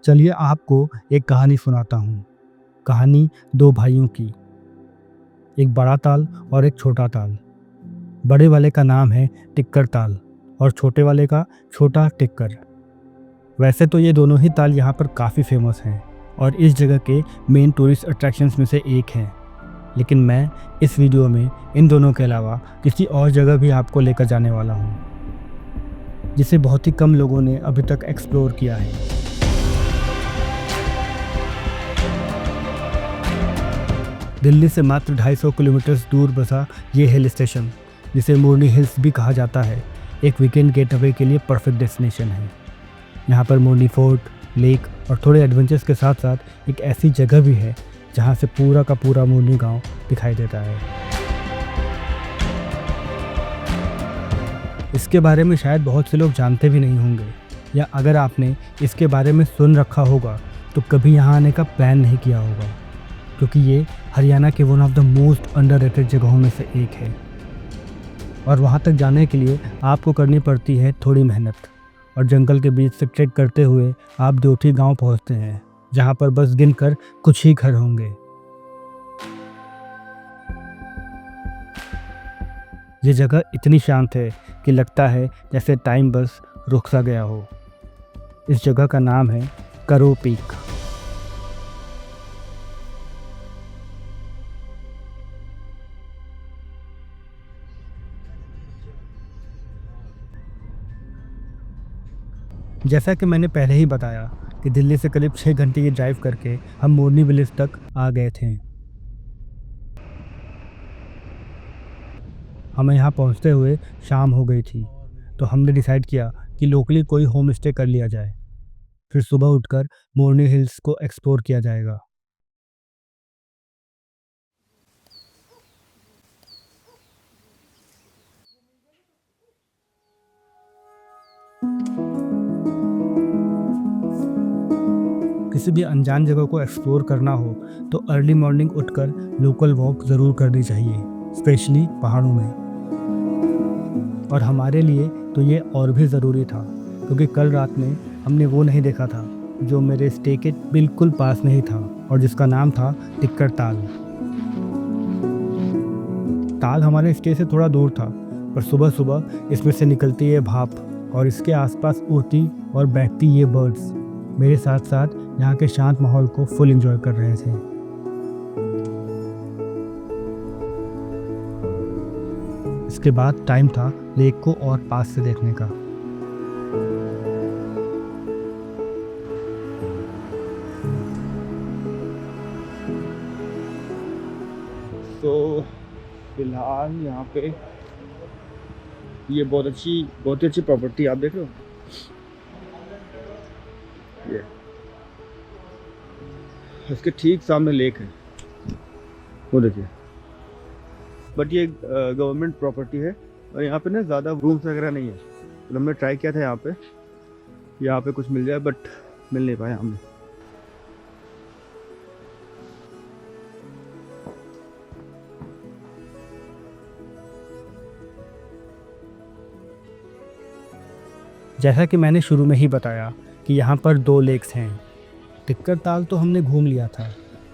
चलिए आपको एक कहानी सुनाता हूँ। कहानी दो भाइयों की। एक बड़ा ताल और एक छोटा ताल। बड़े वाले का नाम है टिक्कर ताल और छोटे वाले का छोटा टिक्कर। वैसे तो ये दोनों ही ताल यहाँ पर काफ़ी फेमस हैं और इस जगह के मेन टूरिस्ट अट्रैक्शंस में से एक हैं। लेकिन मैं इस वीडियो में इन दोनों के अलावा किसी और जगह भी आपको लेकर जाने वाला हूँ, जिसे बहुत ही कम लोगों ने अभी तक एक्सप्लोर किया है। दिल्ली से मात्र 250 किलोमीटर दूर बसा ये हिल स्टेशन, जिसे मोरनी हिल्स भी कहा जाता है, एक वीकेंड गेटअवे के लिए परफेक्ट डेस्टिनेशन है। यहाँ पर मोरनी फोर्ट, लेक और थोड़े एडवेंचर्स के साथ साथ एक ऐसी जगह भी है जहाँ से पूरा का पूरा मोरनी गांव दिखाई देता है। इसके बारे में शायद बहुत से लोग जानते भी नहीं होंगे, या अगर आपने इसके बारे में सुन रखा होगा तो कभी यहाँ आने का प्लान नहीं किया होगा, क्योंकि ये हरियाणा के one of the most underrated जगहों में से एक है। और वहाँ तक जाने के लिए आपको करनी पड़ती है थोड़ी मेहनत, और जंगल के बीच से ट्रेक करते हुए आप देवठी गांव पहुँचते हैं, जहाँ पर बस गिनकर कुछ ही घर होंगे। ये जगह इतनी शांत है कि लगता है जैसे टाइम बस रुक सा गया हो। इस जगह का नाम है करो पीक। जैसा कि मैंने पहले ही बताया कि दिल्ली से करीब 6 घंटे की ड्राइव करके हम मोरनी विलेज तक आ गए थे। हमें यहाँ पहुँचते हुए शाम हो गई थी, तो हमने डिसाइड किया कि लोकली कोई होम स्टे कर लिया जाए, फिर सुबह उठकर मोरनी हिल्स को एक्सप्लोर किया जाएगा। किसी भी अनजान जगह को एक्सप्लोर करना हो तो अर्ली मॉर्निंग उठकर लोकल वॉक ज़रूर करनी चाहिए, स्पेशली पहाड़ों में। और हमारे लिए तो ये और भी ज़रूरी था, क्योंकि कल रात में हमने वो नहीं देखा था जो मेरे स्टे के बिल्कुल पास में ही था और जिसका नाम था टिक्कर ताल। ताल हमारे स्टे से थोड़ा दूर था, पर सुबह सुबह इसमें से निकलती है भाप और इसके आसपास उड़ती और बैठती ये बर्ड्स मेरे साथ साथ यहाँ के शांत माहौल को फुल एंजॉय कर रहे थे। इसके बाद टाइम था लेक को और पास से देखने का। तो फिलहाल यहाँ पे ये बहुत ही अच्छी प्रॉपर्टी आप देख रहे हो। ये इसके ठीक सामने लेक है, वो देखिए। बट ये गवर्नमेंट प्रॉपर्टी है और यहाँ पे ना ज़्यादा रूम्स वगैरह नहीं है। तो हमने ट्राई किया था यहाँ पे कुछ मिल जाए, बट मिल नहीं पाया हमें। जैसा कि मैंने शुरू में ही बताया कि यहाँ पर 2 लेक्स हैं। टिक्कर ताल तो हमने घूम लिया था,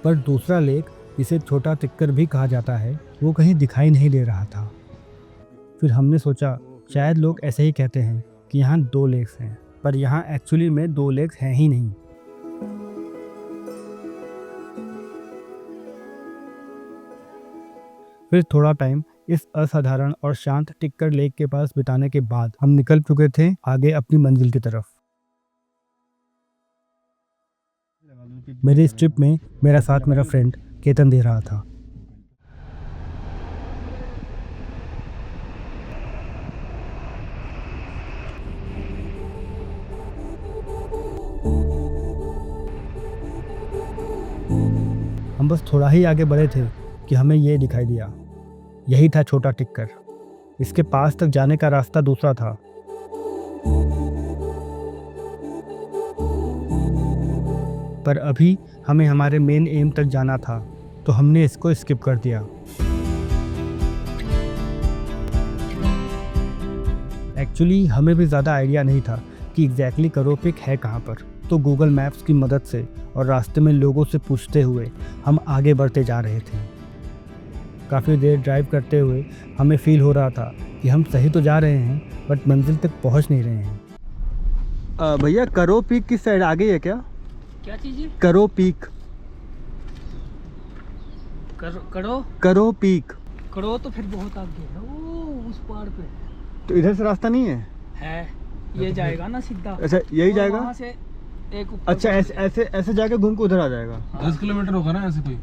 पर दूसरा लेक, जिसे छोटा टिक्कर भी कहा जाता है, वो कहीं दिखाई नहीं दे रहा था। फिर हमने सोचा शायद लोग ऐसे ही कहते हैं कि यहाँ 2 लेक्स हैं, पर यहाँ एक्चुअली में 2 लेक्स हैं ही नहीं। फिर थोड़ा टाइम इस असाधारण और शांत टिक्कर लेक के पास बिताने के बाद हम निकल चुके थे आगे अपनी मंजिल की तरफ। मेरे इस ट्रिप में मेरा साथ मेरा फ्रेंड केतन दे रहा था। हम बस थोड़ा ही आगे बढ़े थे कि हमें ये दिखाई दिया। यही था छोटा टिक्कर। इसके पास तक जाने का रास्ता दूसरा था। पर अभी हमें हमारे मेन एम तक जाना था, तो हमने इसको स्किप कर दिया। एक्चुअली हमें भी ज़्यादा आइडिया नहीं था कि एग्जैक्टली करो पीक है कहाँ पर, दोस्तों गूगल मैप्स की मदद से और रास्ते में लोगों से पूछते हुए हम आगे बढ़ते जा रहे थे। काफ़ी देर ड्राइव करते हुए हमें फील हो रहा था कि हम सही तो जा रहे हैं बट मंजिल तक पहुंच नहीं रहे हैं। भैया करो पीक किस साइड आगे है क्या? क्या चीज़ है? करो पीक। करो पीक। करो तो फिर बहुत आगे है, वो उस पहाड़ पे तो इधर से रास्ता नहीं है? ये जाएगा ना सीधा। अच्छा यही और जाएगा? वहाँ से एक ऊपर अच्छा ऐसे ऐसे जाके घूम के उधर आ जाएगा। 10 किलोमीटर होगा ना ऐसे कोई?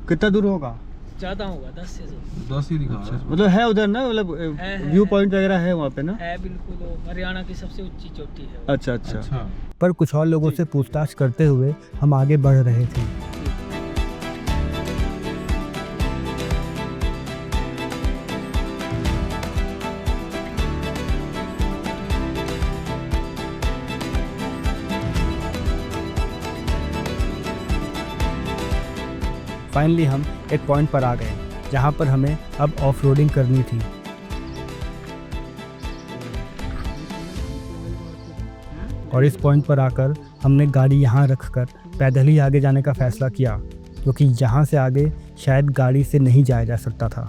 कितना दूर होगा? ज़्यादा होगा 10 से 10 ही दिखा रहा है। मतलब है उधर ना, मतलब व्यू पॉइंट वगैरह है वहाँ पे ना? है बिल्कुल, वो हरियाणा की सबसे ऊंची चोटी है वो। अच्छा अच्छा। अच्छा पर कुछ और लोगों से पूछताछ करते हुए हम आगे बढ़ रहे थे। फाइनली हम एक पॉइंट पर आ गए जहाँ पर हमें अब ऑफ रोडिंग करनी थी। और इस पॉइंट पर आकर हमने गाड़ी यहाँ रखकर पैदल ही आगे जाने का फैसला किया, क्योंकि यहाँ से आगे शायद गाड़ी से नहीं जाया जा सकता था।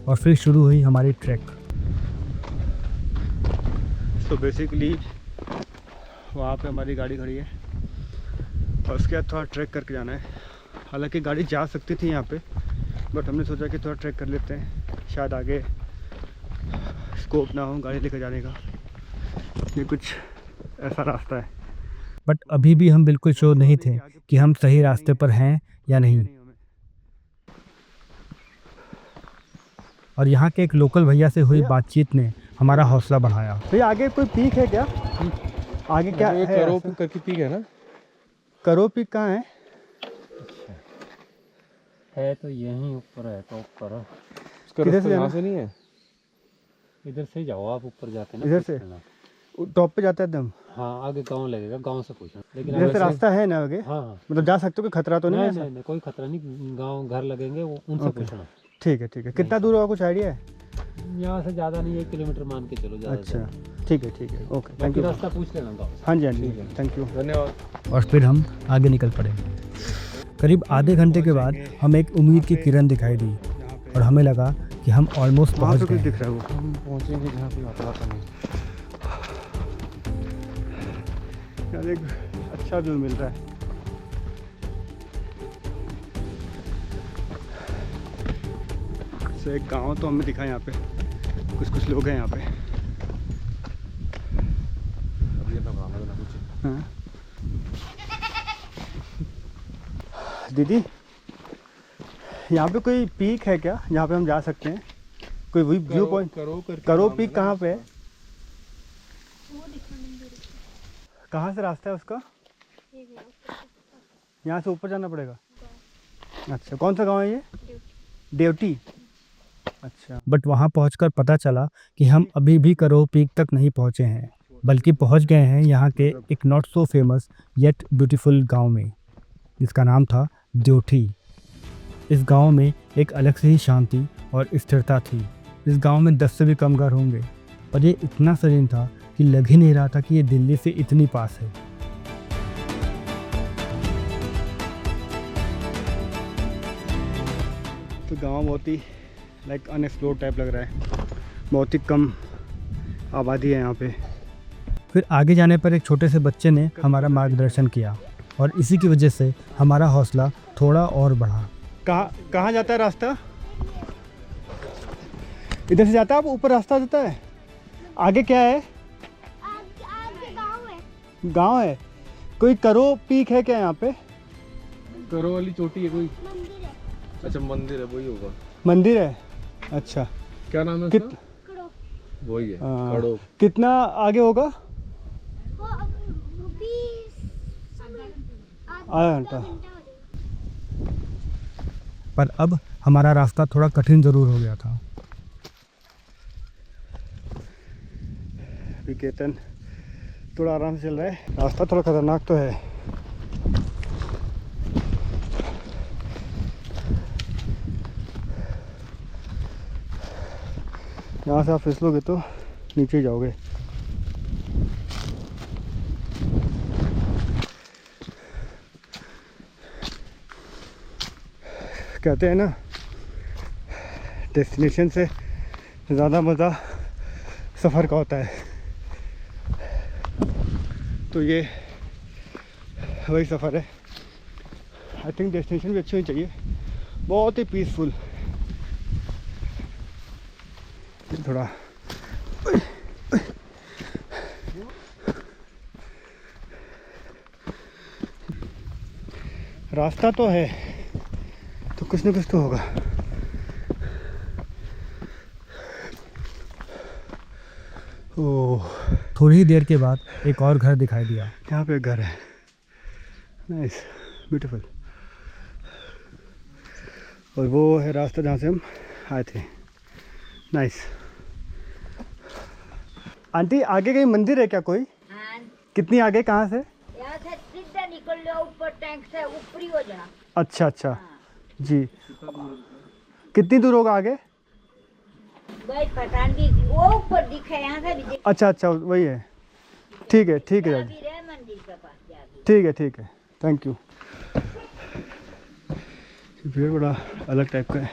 और फिर शुरू हुई हमारी ट्रैक। तो बेसिकली वहाँ पे हमारी गाड़ी खड़ी है और उसके बाद थोड़ा ट्रैक करके जाना है। हालांकि गाड़ी जा सकती थी यहाँ पे, बट हमने सोचा कि थोड़ा ट्रैक कर लेते हैं, शायद आगे स्कोप ना हो गाड़ी लेकर जाने का। ये कुछ ऐसा रास्ता है। बट अभी भी हम बिल्कुल श्योर नहीं थे कि हम सही रास्ते पर हैं या नहीं। और यहाँ के एक लोकल भैया से हुई बातचीत ने हमारा हौसला बढ़ाया। भैया आगे कोई पीक है क्या? आगे क्या है? करो करके पीक है ना? करो पीक कहाँ है? है तो यहीं ऊपर है, टॉप पर है। उसका किधर रास्ता से यहाँ जाना? से नहीं है? इधर से जाओ आप, ऊपर जाते ना। इधर से? टॉप पे जाता है एकदम? हाँ आगे गांव लगेगा, गांव से पूछना। लेकिन इधर से वैसे- रास्ता है ना आगे? हाँ हाँ। मतलब जा सकते हो, कोई खतरा तो नहीं है ऐसा? नहीं, कोई खतरा नहीं, गांव घर लगेंगे वो, उनसे ओके। पूछना। ठीक है ठीक है। कितना दूर होगा, कुछ आइडिया है? यहाँ से ज़्यादा नहीं, 1 किलोमीटर मान के चलो ज़्यादा। अच्छा ठीक है ओके थैंक बाकी यू। रास्ता पूछ लेना गाँव से। हाँ जी हाँ जी थैंक यू। धन्यवाद। और फिर हम आगे निकल पड़े। करीब आधे घंटे के बाद हमें एक उम्मीद की किरण दिखाई दी और हमें लगा कि हम ऑलमोस्ट पहुंच गए। दिख रहा है वो। हम पहुंचेंगे जहाँ पे आता नहीं। यार एक अच्छा व्यू मिल रहा है। तो एक गांव तो हमें दिखा यहाँ पे, कुछ लोग हैं यहाँ पे। अब ये तो काम है ना कुछ। हाँ। दीदी यहाँ पे कोई पीक है क्या जहाँ पे हम जा सकते हैं? कोई व्यू पॉइंट? करो पीक कहाँ पे है? कहाँ से रास्ता है उसका? यहाँ से ऊपर जाना पड़ेगा? अच्छा कौन सा गांव है ये? देवटी। अच्छा। बट वहाँ पहुँचकर पता चला कि हम अभी भी करो पीक तक नहीं पहुँचे हैं, बल्कि पहुँच गए हैं यहाँ के एक not so famous yet beautiful गांव में, जिसका नाम था देवटी। इस गांव में एक अलग से ही शांति और स्थिरता थी। इस गांव में 10 से भी कम घर होंगे, पर ये इतना serene था कि लग ही नहीं रहा था कि ये दिल्ली से इतनी पास है। तो गांव बहुत ही लाइक अनएक्सप्लोर्ड टाइप लग रहा है, बहुत ही कम आबादी है यहाँ पे। फिर आगे जाने पर एक छोटे से बच्चे ने हमारा मार्गदर्शन किया और इसी की वजह से हमारा हौसला थोड़ा और बढ़ा। कहाँ जाता है रास्ता? इधर से जाता है? आप ऊपर रास्ता जाता है? आगे क्या है? आगे गाँव है। गांव है? कोई करो पीक है क्या यहाँ पे? करो वाली चोटी है कोई? मंदिर है। अच्छा मंदिर है, वही होगा। मंदिर है? अच्छा। क्या नाम है कित उसका? करो। वही है हाँ। कड़ो। कितना आगे होगा? वो 20 आधा घंटा। पर अब हमारा रास्ता थोड़ा कठिन ज़रूर हो गया था। केतन थोड़ा आराम से चल रहा है, रास्ता थोड़ा खतरनाक तो है। यहाँ से आप फिसलोगे तो नीचे जाओगे। कहते हैं ना, डेस्टिनेशन से ज़्यादा मज़ा सफ़र का होता है। तो ये वही सफ़र है। आई थिंक डेस्टिनेशन भी अच्छी होनी चाहिए, बहुत ही पीसफुल। थोड़ा रास्ता तो है, तो कुछ ना कुछ तो होगा। ओह, थोड़ी ही देर के बाद एक और घर दिखाई दिया। यहाँ पे घर है। Nice, beautiful. और वो है रास्ता जहाँ से हम आए थे। नाइस। आंटी, आगे कहीं मंदिर है क्या कोई? हाँ, कितनी आगे, कहाँ से? यहाँ से सीधा निकल लो, ऊपर टैंक से ऊपरी हो जाना। अच्छा अच्छा जी। कितनी दूर होगा आगे? भाई पठान भी वो ऊपर दिखे, यहाँ से भी दिखे। अच्छा अच्छा, वही है। ठीक है ठीक है यहाँ दादी, भी रहे मंदिर के पास जाके। ठीक है ठीक है, थैंक यू। भीड़ बड़ा अलग टाइप का है।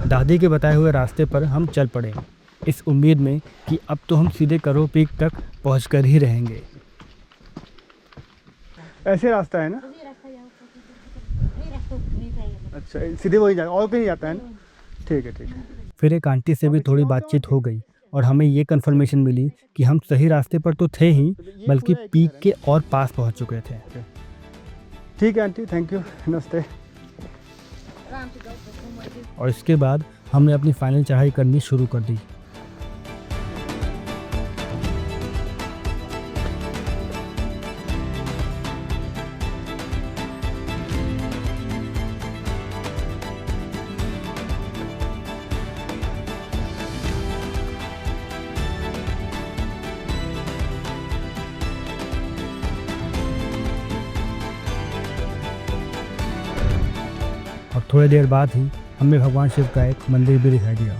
दादी के बताए हुए रास्ते पर हम चल पड़े, इस उम्मीद में कि अब तो हम सीधे करो पीक तक पहुंचकर ही रहेंगे। ऐसे रास्ता है ना? अच्छा, सीधे वही जाएगा और कहीं जाता है ना? ठीक है ठीक है। फिर एक आंटी से भी थोड़ी बातचीत हो गई और हमें ये कंफर्मेशन मिली कि हम सही रास्ते पर तो थे ही, बल्कि पीक के और पास पहुंच चुके थे। ठीक है आंटी, थैंक यू, नमस्ते। और इसके बाद हमने अपनी फाइनल चढ़ाई करनी शुरू कर दी। और थोड़ी देर बाद ही हमें भगवान शिव का एक मंदिर भी दिखाई दिया।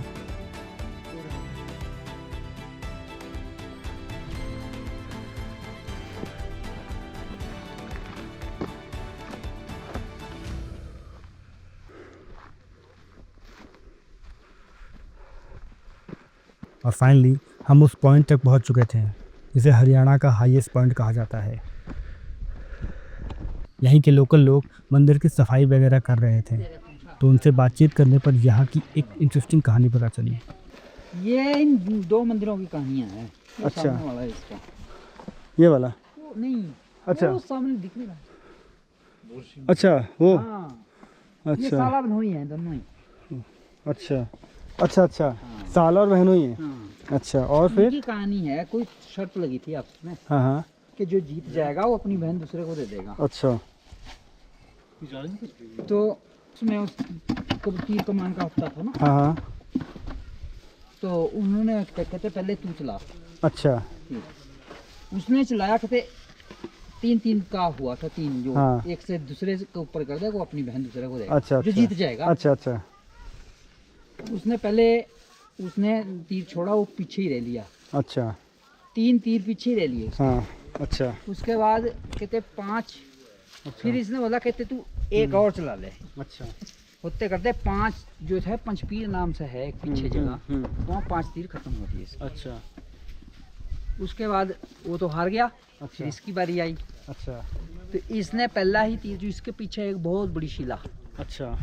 और फाइनली हम उस पॉइंट तक पहुंच चुके थे जिसे हरियाणा का हाईएस्ट पॉइंट कहा जाता है। यहीं के लोकल लोग मंदिर की सफाई वगैरह कर रहे थे, तो उनसे बातचीत करने पर यहाँ की एक इंटरेस्टिंग कहानी पता चली। ये इन दो मंदिरों की कहानियां हैं। वो अच्छा। सामने वाला है इसका। ये वाला? वो नहीं, अच्छा। वो सामने दिख नहीं रहा। अच्छा वो, हाँ, ये अच्छा साला बहनोई है दोनों ही। अच्छा अच्छा अच्छा, साला और बहनों ही है। हाँ। अच्छा, और फिर? इनकी कहानी है, कोई शर्त लगी थी आपस में हाँ हाँ, कि जो जीत जाएगा वो अपनी बहन दूसरे को दे देगा। अच्छा तो उसमें उस तीर कमान का हफ्ता था ना, हाँ हाँ, तो उन्होंने कहते पहले तू चला। अच्छा ठीक। उसने चलाया, कहते 3-3 का हुआ था, 3 जो हाँ। एक से दूसरे के ऊपर कर देगा वो अपनी बहन दूसरे को देगा। अच्छा जो अच्छा, जीत जाएगा। अच्छा अच्छा उसने पहले तीर छोड़ा, वो पीछे ही रह लिया। अच्छा, 3 तीर पीछे ही रह लिए उसके। हाँ अच्छा उसके बाद कहते 5, फिर इसने बोला कहते तू एक और चला ले। अच्छा, होते करते 5 जो है पंचपीर नाम से है एक पीछे जगह, वहाँ 5 तीर खत्म होती है इसकी। अच्छा उसके बाद वो तो हार गया। अच्छा। फिर इसकी बारी आई, अच्छा तो इसने पहला ही तीर, जो इसके पीछे एक बहुत बड़ी शिला, अच्छा,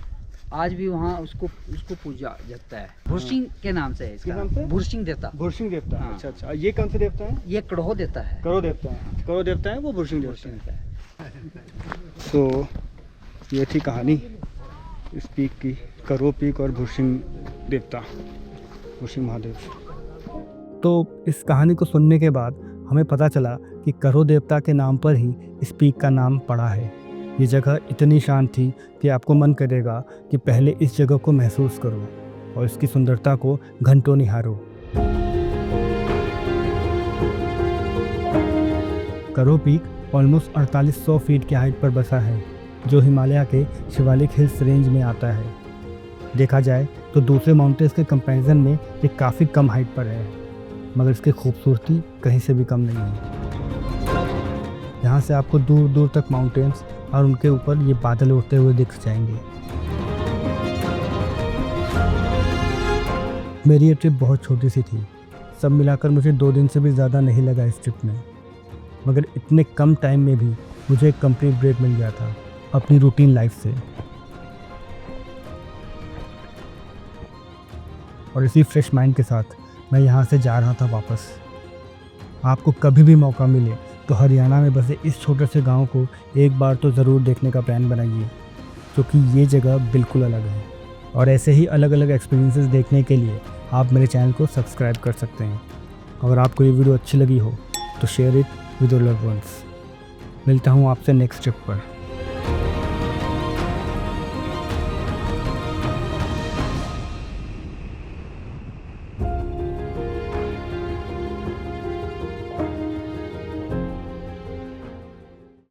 आज भी वहाँ उसको पूजा जाता है। भुरसिंह के नाम से है किस नाम से? इसका, भुरसिंह देवता। भुरसिंह देवता। हाँ। अच्छा अच्छा, ये कौन से देवता है? ये कड़हो देता है। करो देवता है, करो देवता है वो भुरसिंह देवता भुरसिंह है। देवता है। तो ये थी कहानी इस पीक की, करो पीक और भुरसिंह देवता, भुरसिंह महादेव। तो इस कहानी को सुनने के बाद हमें पता चला कि करो देवता के नाम पर ही इस पीक का नाम पड़ा है। ये जगह इतनी शांत थी कि आपको मन करेगा कि पहले इस जगह को महसूस करो और इसकी सुंदरता को घंटों निहारो। करो पीक ऑलमोस्ट 4800 फीट की हाइट पर बसा है, जो हिमालय के शिवालिक हिल्स रेंज में आता है। देखा जाए तो दूसरे माउंटेन्स के कंपैरिजन में ये काफ़ी कम हाइट पर है। मगर इसकी खूबसूरती कहीं से भी कम नहीं है। यहाँ से आपको दूर दूर तक माउंटेन्स और उनके ऊपर ये बादल उड़ते हुए दिख जाएंगे। मेरी ये ट्रिप बहुत छोटी सी थी, सब मिलाकर मुझे 2 दिन से भी ज़्यादा नहीं लगा इस ट्रिप में, मगर इतने कम टाइम में भी मुझे एक कंप्लीट ब्रेक मिल गया था अपनी रूटीन लाइफ से। और इसी फ्रेश माइंड के साथ मैं यहाँ से जा रहा था वापस। आपको कभी भी मौका मिले तो हरियाणा में बसे इस छोटे से गांव को एक बार तो ज़रूर देखने का प्लान बनाइए, क्योंकि ये जगह बिल्कुल अलग है। और ऐसे ही अलग अलग एक्सपीरियंसेस देखने के लिए आप मेरे चैनल को सब्सक्राइब कर सकते हैं। अगर आपको ये वीडियो अच्छी लगी हो तो share it with your loved ones. मिलता हूँ आपसे नेक्स्ट ट्रिप पर।